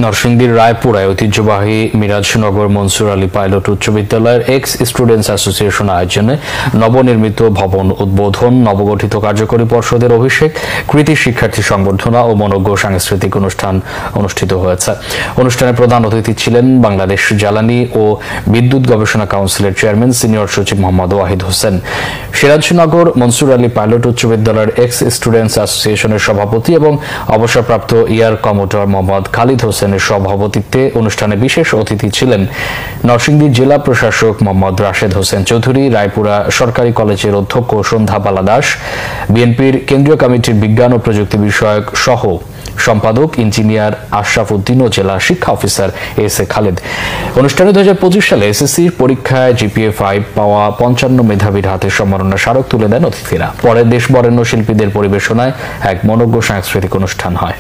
নরসিংদীর রায়পুরায় ঐতিহ্যবাহী মিরাজনগর মনসুর আলী পাইলট উচ্চ বিদ্যালয়ের এক্স স্টুডেন্টস অ্যাসোসিয়েশন আয়োজনে নবনির্মিত ভবন উদ্বোধন, নবগঠিত কার্যকরী পর্ষদের অভিষেক, কৃতি শিক্ষার্থী সংবর্ধনা ও মনোজ্ঞ সাংস্কৃতিক অনুষ্ঠান অনুষ্ঠিত হয়েছে। অনুষ্ঠানে প্রধান অতিথি ছিলেন বাংলাদেশ জ্বালানি ও বিদ্যুৎ গবেষণা কাউন্সিলের চেয়ারম্যান সিনিয়র সচিব মোহাম্মদ ওয়াহিদ হোসেন। সিরাজনগর মনসুর আলী পাইলট উচ্চ বিদ্যালয়ের এক্স স্টুডেন্টস অ্যাসোসিয়েশনের সভাপতি এবং অবসরপ্রাপ্ত এয়ার কমোডর মোহাম্মদ খালিদ হোসেনের সভাপতিত্বে অনুষ্ঠানে বিশেষ অতিথি ছিলেন নরসিংদী জেলা প্রশাসক মোহাম্মদ রাশেদ হোসেন চৌধুরী, রায়পুরা সরকারি কলেজের অধ্যক্ষ সন্ধ্যা বালা দাস, বিএনপির কেন্দ্রীয় কমিটির বিজ্ঞান ও প্রযুক্তি বিষয়ক সহ সম্পাদক ইঞ্জিনিয়ার আশরাফ উদ্দিন ও জেলা শিক্ষা অফিসার এস এ খালেদ। অনুষ্ঠানে 2025 সালে এসএসসি পরীক্ষায় জিপিএ 5 পাওয়া 55 মেধাবীর হাতে সম্মাননা স্মারক তুলে দেন অতিথিরা। পরে দেশ বরেণ্য শিল্পীদের পরিবেশনায় এক মনোজ্ঞ সাংস্কৃতিক অনুষ্ঠান হয়।